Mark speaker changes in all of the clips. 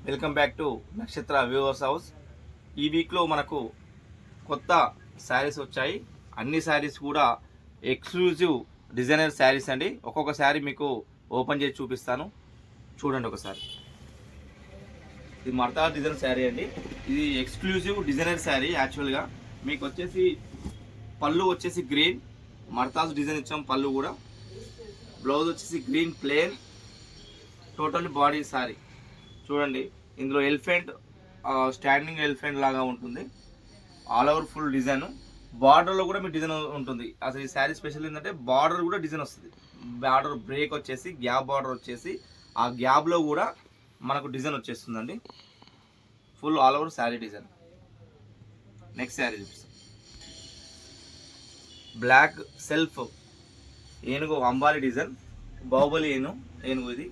Speaker 1: Welcome back to నక్షత్ర viewers house. ఈ వీక్లో మనకు కొత్త శారీస్ వచ్చాయి. అన్ని శారీస్ కూడా ఎక్స్క్లూజివ్ డిజైనర్ శారీస్ అండి. ఒక్కొక్క శారీ మీకు ఓపెన్ చేసి చూపిస్తాను, చూడండి ఒకసారి. ఇది మర్తా డిజైన్ శారీ అండి. ఇది ఎక్స్క్లూజివ్ డిజైనర్ శారీ. యాక్చువల్గా మీకు వచ్చేసి పళ్ళు వచ్చేసి గ్రీన్ మర్తాస్ డిజైన్ ఇచ్చాం. పళ్ళు కూడా బ్లౌజ్ వచ్చేసి green plain, total body sari చూడండి. ఇందులో ఎలిఫెంట్ స్టాండింగ్ ఎలిఫెంట్ లాగా ఉంటుంది. All over full design. బార్డర్లో కూడా మీకు డిజైన్ ఉంటుంది. అసలు ఈ శారీ స్పెషల్ ఏంటంటే బార్డర్ కూడా డిజైన్ వస్తుంది. బార్డర్ బ్రేక్ వచ్చేసి గ్యాప్ బార్డర్ వచ్చేసి ఆ గ్యాప్లో కూడా మనకు డిజైన్ వచ్చేస్తుందండి. Full all over sari design. Next sari చూపిస్తాం. బ్లాక్ సెల్ఫ్ ఏనుగు అంబాలి డిజైన్, బాహుబలి ఏనుగు ఇది.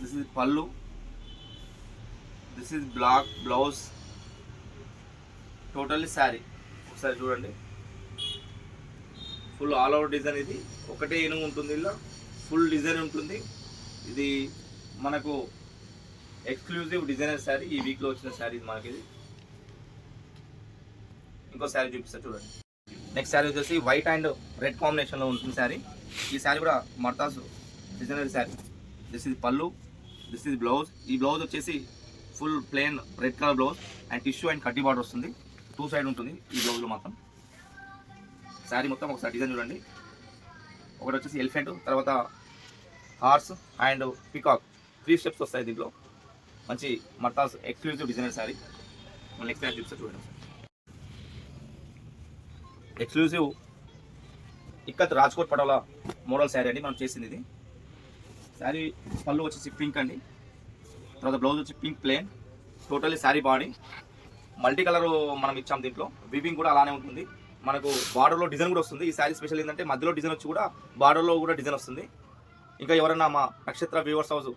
Speaker 1: This is pallu, this is black blouse, totally sari ఒకసారి చూడండి. Full all over design. ఇది ఒకటే ఏనుగు ఉంటుంది, ఇలా ఫుల్ డిజైన్ ఉంటుంది. ఇది మనకు ఎక్స్క్లూజివ్ డిజైనర్ శారీ. ఈ వీక్లో వచ్చిన శారీ మనకి ఇది. ఇంకో శారీ చూపిస్తా చూడండి. నెక్స్ట్ శారీ వచ్చేసి వైట్ అండ్ రెడ్ కాంబినేషన్లో ఉంటుంది శారీ. ఈ శారీ కూడా మర్తాస్ designer sari. This is pallu, this is blouse. ఈ బ్లౌజ్ వచ్చేసి full plain red colour blouse and tissue and కడ్డీ బార్డర్ వస్తుంది. 2 సైడ్ ఉంటుంది ఈ బ్లౌజ్లో మాత్రం. శారీ మొత్తం ఒకసారి డిజైన్ చూడండి. ఒకటి వచ్చేసి ఎలిఫెంట్, తర్వాత హార్స్ అండ్ పికాక్, 3 స్టెప్స్ వస్తాయి దీంట్లో. మంచి మర్తాస్ exclusive designer sari. Next sari చూపిస్తే చూడండి. ఎక్స్క్లూజివ్ ఇక్కత్ రాజ్కోట్ పటోలా మోడల్ శారీ అండి మనం చేసింది ఇది. శారీ పళ్ళు వచ్చేసి పింక్ అండి, తర్వాత బ్లౌజ్ వచ్చి pink plain, totally sari body multi colour మనం ఇచ్చాం. దీంట్లో వీవింగ్ కూడా అలానే ఉంటుంది. మనకు బార్డర్లో డిజైన్ కూడా వస్తుంది. ఈ శారీ స్పెషల్ ఏంటంటే మధ్యలో డిజైన్ వచ్చి కూడా బార్డర్లో కూడా డిజైన్ వస్తుంది. ఇంకా ఎవరైనా మా నక్షత్ర వ్యూవర్స్ హౌస్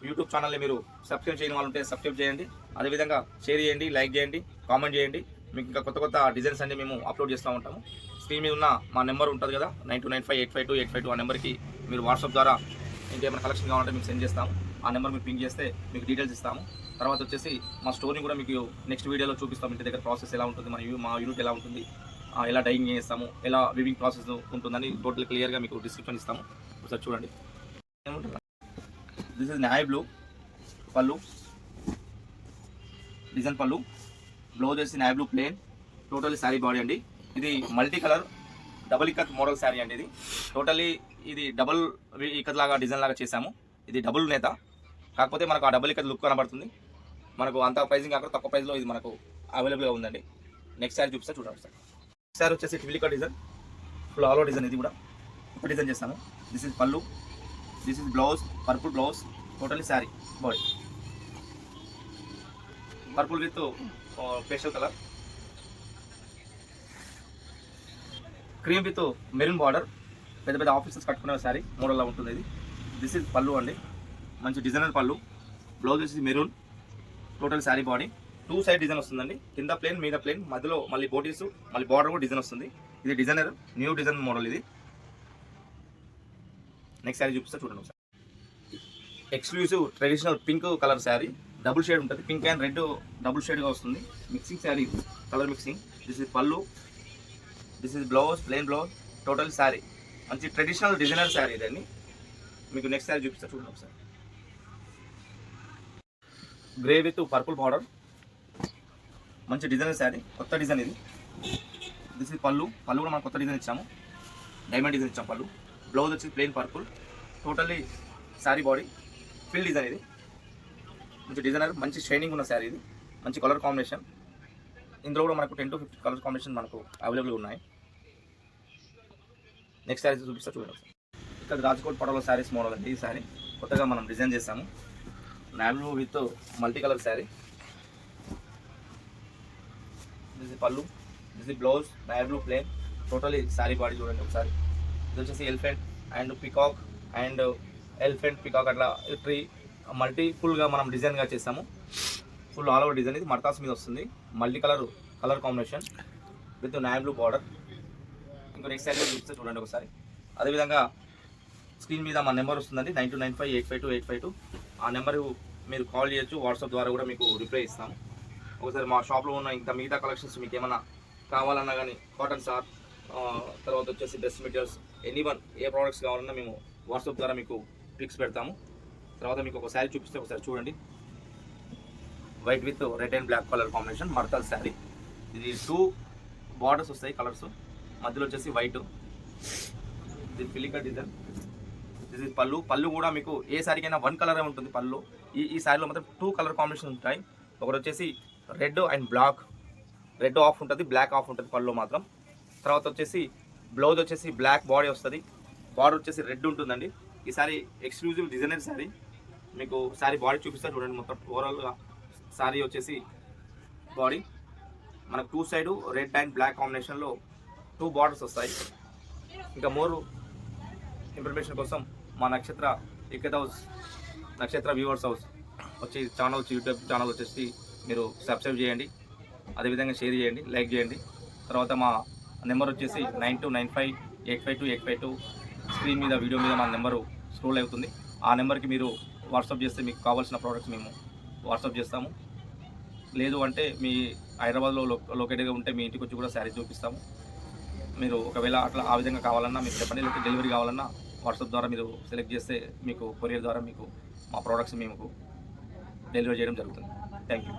Speaker 1: యూట్యూబ్ ఛానల్ని మీరు సబ్స్క్రైబ్ చేయని వాళ్ళు ఉంటే సబ్స్క్రైబ్ చేయండి. అదేవిధంగా షేర్ చేయండి, లైక్ చేయండి, కామెంట్ చేయండి. మీకు ఇంకా కొత్త కొత్త డిజైన్స్ అన్ని మేము అప్లోడ్ చేస్తూ ఉంటాము. స్క్రీన్ మీద ఉన్న మా నెంబర్ ఉంటుంది కదా, 9295852852. ఆ నెంబర్కి మీరు వాట్సాప్ ద్వారా ఇంకేమైనా కలెక్షన్ కావాలంటే మీకు సెండ్ చేస్తాము. ఆ నెంబర్ మీరు పింక్ చేస్తే మీకు డీటెయిల్స్ ఇస్తాము. తర్వాత వచ్చేసి మా స్టోర్ని కూడా మీకు నెక్స్ట్ వీడియోలో చూపిస్తాము. ఇంటి దగ్గర ప్రాసెస్ ఎలా ఉంటుంది, మా యూనిట్ ఎలా ఉంటుంది, ఎలా డైయింగ్ చేస్తాము, ఎలా వివింగ్ ప్రాసెస్ ఉంటుందని టోటల్ క్లియర్గా మీకు డిస్క్రిప్షన్ ఇస్తాము. ఒకసారి చూడండి. This is navy blue pallu, design pallu, blouse వచ్చి navy blue plain, totally sari body అండి. ఇది multi colour double ikat model sari అండి. ఇది టోటల్లీ ఇది డబుల్ ఇక్కత్ లాగా డిజైన్ లాగా చేసాము. ఇది డబుల్ నేత, కాకపోతే మనకు ఆ డబుల్ ఇక్కత్ లుక్ కనబడుతుంది. మనకు అంత ప్రైజింగ్ కాకుండా తక్కువ ప్రైస్లో ఇది మనకు అవైలబుల్గా ఉందండి. నెక్స్ట్ శారీ చూపిస్తే చూడండి సార్. నెక్స్ట్ శారీ వచ్చేసి ట్విలికా design, full all over design. ఇది కూడా ఒక డిజైన్ చేస్తాము. This is pallu, this is blouse, purple blouse, totally sari body purple with pastel colour, cream with maroon border. పెద్ద పెద్ద ఆఫీసర్స్ కట్టుకునే శారీ మోడల్లా ఉంటుంది ఇది. దిస్ ఇస్ పళ్ళు అండి, మంచి డిజైనర్ పళ్ళు. బ్లౌజ్ వచ్చేసి maroon, total sari body 2 side design వస్తుందండి. కింద ప్లేన్, మీద ప్లేన్, మధ్యలో మళ్ళీ బోటీస్, మళ్ళీ బార్డర్ కూడా డిజైన్ వస్తుంది. ఇది డిజైనర్ న్యూ డిజైన్ మోడల్ ఇది. నెక్స్ట్ శారీ చూపిస్తే చూడండి ఒకసారి. Exclusive traditional pink colour sari, double shade ఉంటుంది. పింక్ అండ్ రెడ్ డబుల్ షేడ్గా వస్తుంది. Mixing sari, colour mixing. This is pallu, this is blouse, plain blouse, total sari మంచి ట్రెడిషనల్ డిజైనర్ శారీ ఇదండి. మీకు నెక్స్ట్ శారీ చూపిస్తా చూడండి ఒకసారి. గ్రే విత్ పర్పుల్ బార్డర్, మంచి డిజైనర్ శారీ, కొత్త డిజైన్ ఇది. దిస్ ఇస్ పళ్ళు కూడా మనం కొత్త డిజైన్ ఇచ్చాము, డైమండ్ డిజైన్ ఇచ్చాము పళ్ళు. బ్లౌజ్ వచ్చి plain purple, totally sari body fill design. ఇది మంచి డిజైనర్, మంచి షైనింగ్ ఉన్న శారీ ఇది. మంచి కలర్ కాంబినేషన్. ఇందులో కూడా మనకు 10 to 15 కలర్ కాంబినేషన్ మనకు అవైలబుల్గా ఉన్నాయి. నెక్స్ట్ శారీస్ చూపిస్తా చూడండి. ఇక్కడ రాజ్కోట్ పటోలా శారీస్ మోడల్ అండి. ఈ శారీ కొత్తగా మనం డిజైన్ చేస్తాము. Navy blue with multi colour sari. This is pallu, this is blouse, navy blue plain, totally sari body చూడండి ఒకసారి. ఇది వచ్చేసి elephant and peacock and elephant peacock అట్లా ట్రీ మల్టీ ఫుల్గా మనం డిజైన్గా చేస్తాము. Full all over design. ఇది మర్తాస్ మీద వస్తుంది. Multi colour combination with navy blue border. ఇంకో నెక్స్ట్ శారీ చూపిస్తే చూడండి ఒకసారి. అదేవిధంగా స్క్రీన్ మీద మా నెంబర్ వస్తుందండి, 9295852852. ఆ నెంబర్ మీరు కాల్ చేయొచ్చు, వాట్సాప్ ద్వారా కూడా మీకు రిప్లై ఇస్తాము. ఒకసారి మా షాప్లో ఉన్న ఇంకా మిగతా కలెక్షన్స్ మీకు ఏమైనా కావాలన్నా కానీ కాటన్ సార్, తర్వాత వచ్చేసి డ్రెస్ మెటీరియల్స్, ఎనీవన్ ఏ ప్రోడక్ట్స్ కావాలన్నా మేము వాట్సాప్ ద్వారా మీకు పిక్స్ పెడతాము. తర్వాత మీకు ఒక శారీ చూపిస్తే ఒకసారి చూడండి. White with red and black colour combination మర్తల్ శారీ. ఇది 2 బార్డర్స్ వస్తాయి కలర్స్, మధ్యలో వచ్చేసి వైట్. ఇది ఫిలికా డిజైన్. దిస్ ఇస్ పళ్ళు. పళ్ళు కూడా మీకు ఏ శారీకైనా 1 కలరే ఉంటుంది పళ్ళు. ఈ శారీలో మాత్రం 2 కలర్ కాంబినేషన్ ఉంటాయి. ఒకటి వచ్చేసి red and black, red half ఉంటుంది, బ్లాక్ ఆఫ్ ఉంటుంది పళ్ళు మాత్రం. తర్వాత వచ్చేసి బ్లౌజ్ వచ్చేసి బ్లాక్ బాడీ వస్తుంది, బార్డర్ వచ్చేసి రెడ్ ఉంటుందండి. ఈ శారీ ఎక్స్క్లూజివ్ డిజైనర్ శారీ. మీకు శారీ బాడీ చూపిస్తే చూడండి. మొత్తం ఓవరాల్గా శారీ వచ్చేసి బాడీ మనకు 2 సైడ్ రెడ్ అండ్ బ్లాక్ కాంబినేషన్లో 2 బార్డర్స్ వస్తాయి. ఇంకా మోర్ ఇన్ఫర్మేషన్ కోసం మా నక్షత్ర ఇక్కత్ హౌస్, నక్షత్ర వ్యూవర్స్ హౌస్ వచ్చి ఛానల్, యూట్యూబ్ ఛానల్ వచ్చేసి మీరు సబ్స్క్రైబ్ చేయండి, అదేవిధంగా షేర్ చేయండి, లైక్ చేయండి. తర్వాత మా నెంబర్ వచ్చేసి 9295852852. స్క్రీన్ మీద వీడియో మీద మా నెంబరు స్క్రోల్ అవుతుంది. ఆ నెంబర్కి మీరు వాట్సాప్ చేస్తే మీకు కావాల్సిన ప్రోడక్ట్స్ మేము వాట్సాప్ చేస్తాము. లేదు అంటే మీ హైదరాబాద్లో లొకేట్గా ఉంటే మీ ఇంటికి వచ్చి కూడా శారీ చూపిస్తాము. మీరు ఒకవేళ అట్లా ఆ విధంగా కావాలన్నా మీరు చెప్పండి, లేకపోతే డెలివరీ కావాలన్నా వాట్సాప్ ద్వారా మీరు సెలెక్ట్ చేస్తే మీకు కొరియర్ ద్వారా మీకు మా ప్రోడక్ట్స్ మేము డెలివరీ చేయడం జరుగుతుంది. Thank you.